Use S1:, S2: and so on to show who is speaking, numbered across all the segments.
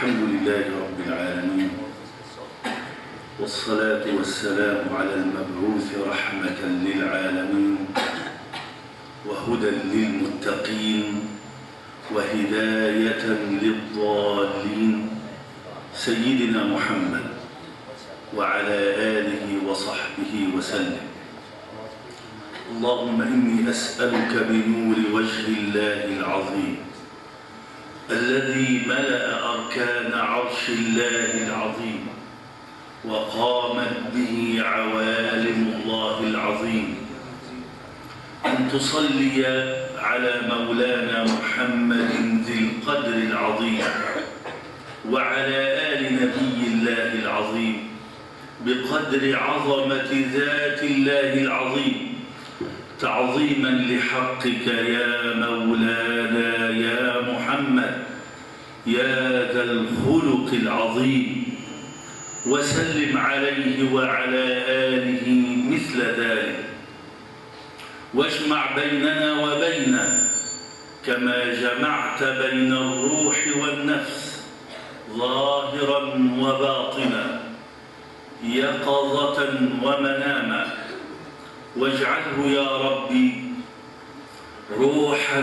S1: الحمد لله رب العالمين، والصلاة والسلام على المبعوث رحمة للعالمين وهدى للمتقين وهداية للضالين، سيدنا محمد وعلى آله وصحبه وسلم. اللهم إني أسألك بنور وجه الله العظيم الذي ملأ أركان عرش الله العظيم وقامت به عوالم الله العظيم، أن تصلي على مولانا محمد ذي القدر العظيم وعلى آل نبي الله العظيم بقدر عظمة ذات الله العظيم، تعظيما لحقك يا مولانا يا محمد يا ذا الخلق العظيم، وسلم عليه وعلى آله مثل ذلك، واجمع بيننا وبينه كما جمعت بين الروح والنفس ظاهرا وباطنا يقظة ومناما، واجعله يا ربي روحا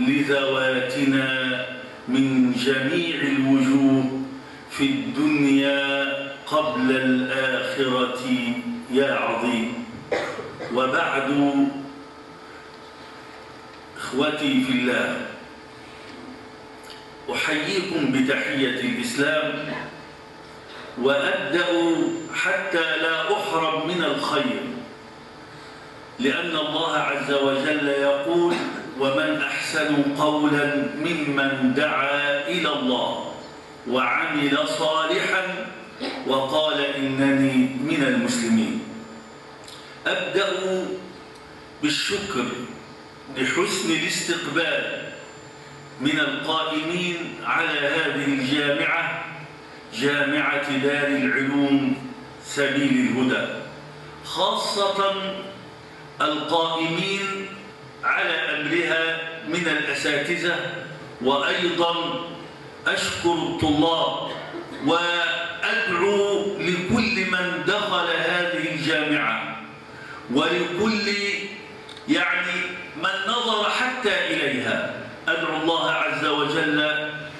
S1: لذواتنا من جميع الوجوه في الدنيا قبل الآخرة يا عظيم. وبعد، إخوتي في الله، أحييكم بتحية الإسلام، وأبدأ حتى لا أحرم من الخير، لأن الله عز وجل يقول: ومن أحسن قولا ممن دعا إلى الله وعمل صالحا وقال إنني من المسلمين. أبدأ بالشكر لحسن الاستقبال من القائمين على هذه الجامعة، جامعة دار العلوم سبيل الهدى، خاصة القائمين على أمرها من الأساتذة، وأيضا أشكر الطلاب وأدعو لكل من دخل هذه الجامعة ولكل من نظر حتى إليها، أدعو الله عز وجل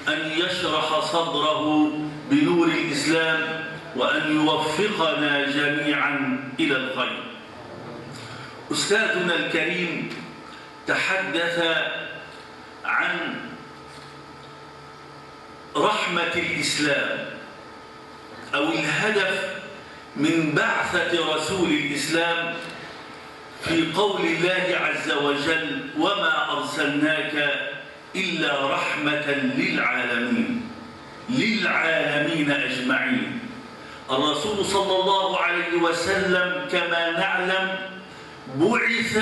S1: أن يشرح صدره بنور الإسلام وأن يوفقنا جميعا إلى الخير. أستاذنا الكريم تحدث عن رحمة الإسلام أو الهدف من بعثة رسول الإسلام في قول الله عز وجل: وما أرسلناك إلا رحمة للعالمين، للعالمين أجمعين. الرسول صلى الله عليه وسلم كما نعلم بعث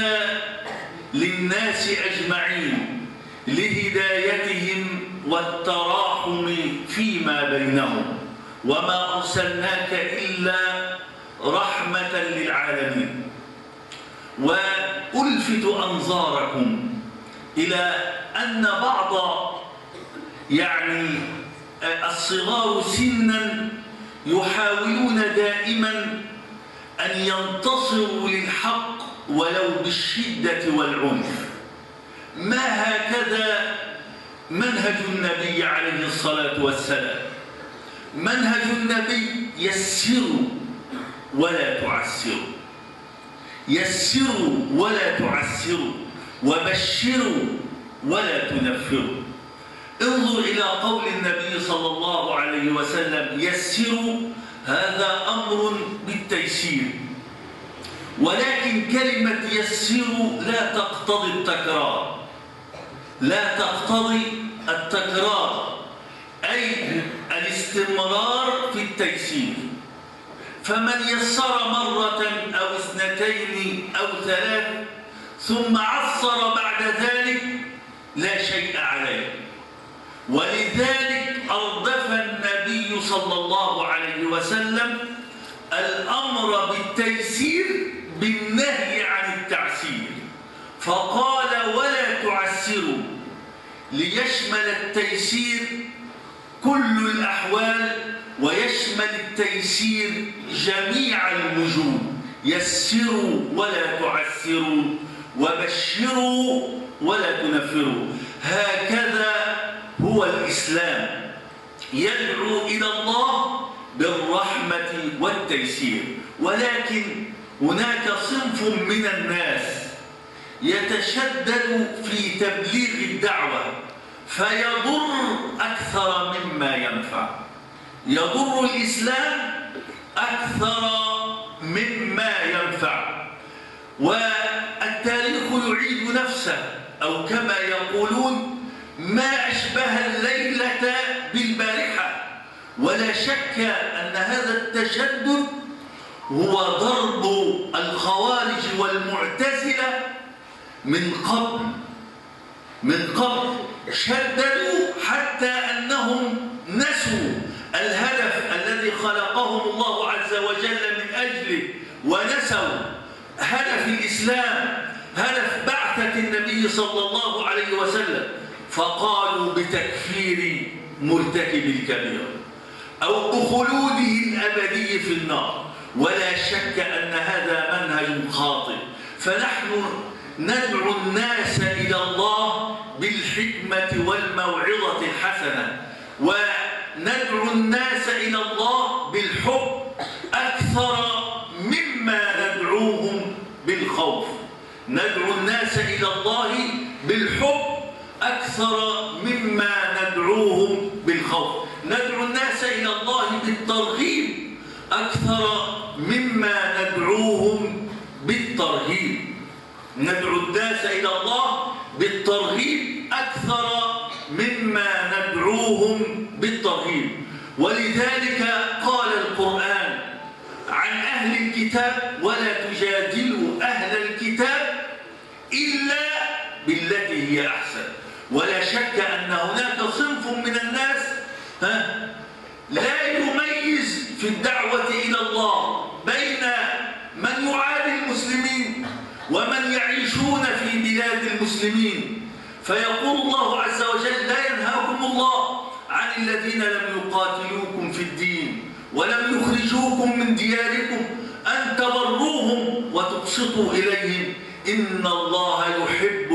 S1: للناس أجمعين لهدايتهم والتراحم فيما بينهم، وما أرسلناك إلا رحمة للعالمين. وألفت أنظاركم إلى أن بعض الصغار سنا يحاولون دائما أن ينتصروا للحق ولو بالشدة والعنف. ما هكذا منهج النبي عليه الصلاة والسلام. منهج النبي: يسروا ولا تعسروا، يسروا ولا تعسروا، وبشروا ولا تنفروا. انظر إلى قول النبي صلى الله عليه وسلم: يسروا، هذا أمر بالتيسير، ولكن كلمة يسروا لا تقتضي التكرار، لا تقتضي التكرار، أي الاستمرار في التيسير. فمن يسر مرة أو اثنتين أو ثلاث ثم عسر بعد ذلك لا شيء عليه. ولذلك أردف النبي صلى الله عليه وسلم الأمر بالتيسير بالنهي عن التعسير، فقال: ولا تعسروا، ليشمل التيسير كل الأحوال، ويشمل التيسير جميع الوجوه. يسروا ولا تعسروا، وبشروا ولا تنفروا. هكذا هو الإسلام، يدعو إلى الله بالرحمة والتيسير. ولكن هناك صنف من الناس يتشدد في تبليغ الدعوة فيضر أكثر مما ينفع، يضر الإسلام أكثر مما ينفع. والتاريخ يعيد نفسه، أو كما يقولون ما أشبه الليلة بالبارحة. ولا شك أن هذا التشدد هو ضرب الخوارج والمعتزلة من قبل شددوا حتى أنهم نسوا الهدف الذي خلقهم الله عز وجل من أجله، ونسوا هدف الإسلام، هدف بعثة النبي صلى الله عليه وسلم، فقالوا بتكفير مرتكب الكبيرة أو بخلوده الأبدي في النار. ولا شك أن هذا منهج خاطئ. فنحن ندعو الناس إلى الله بالحكمة والموعظة الحسنة، وندعو الناس إلى الله بالحب أكثر مما ندعوهم بالخوف. ندعو الناس إلى الله بالحب أكثر مما ندعوهم بالخوف. ندعو الناس إلى الله بالترغيب أكثر مما ندعوهم بالترهيب. ندعو الناس إلى الله بالترغيب أكثر مما ندعوهم بالترهيب. ولذلك قال القرآن عن أهل الكتاب: ولا تجادلوا أهل الكتاب إلا بالتي هي أحسن. ولا شك أن هناك صنف من الناس لا يميز في الدعوة إلى الله بين من يعادي المسلمين ومن يعيشون في بلاد المسلمين. فيقول الله عز وجل: لا ينهاكم الله عن الذين لم يقاتلوكم في الدين ولم يخرجوكم من دياركم أن تبروهم وتقسطوا إليهم إن الله يحب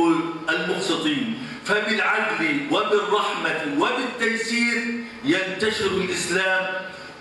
S1: المقسطين. فبالعدل وبالرحمة وبالتيسير ينتشر الإسلام،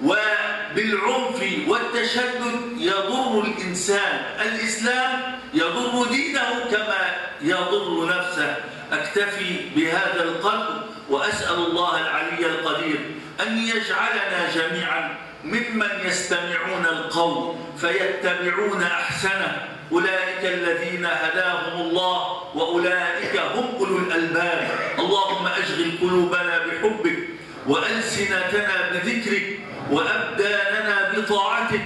S1: وبالعنف والتشدد يضر الإنسان. الإسلام يضر دينه كما يضر نفسه. أكتفي بهذا القدر، وأسأل الله العلي القدير أن يجعلنا جميعا ممن يستمعون القول فيتبعون أحسنه. أولئك الذين هداهم الله وأولئك هم أولو الألباب. اللهم أشغل قلوبنا بحبك، وألسنتنا بذكرك، وأبداننا بطاعتك،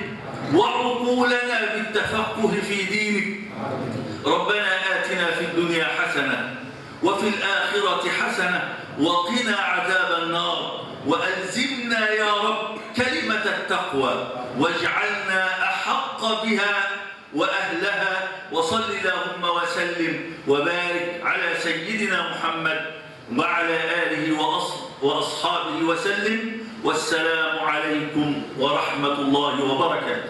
S1: وعقولنا بالتفقه في دينك. ربنا آتنا في الدنيا حسنة وفي الآخرة حسنة وقنا عذاب النار. وألزمنا يا رب كلمة التقوى، واجعلنا أحق بها وأهلها. وصل اللهم وسلم وبارك على سيدنا محمد وعلى آله وأصحابه وسلم. والسلام عليكم ورحمة الله وبركاته.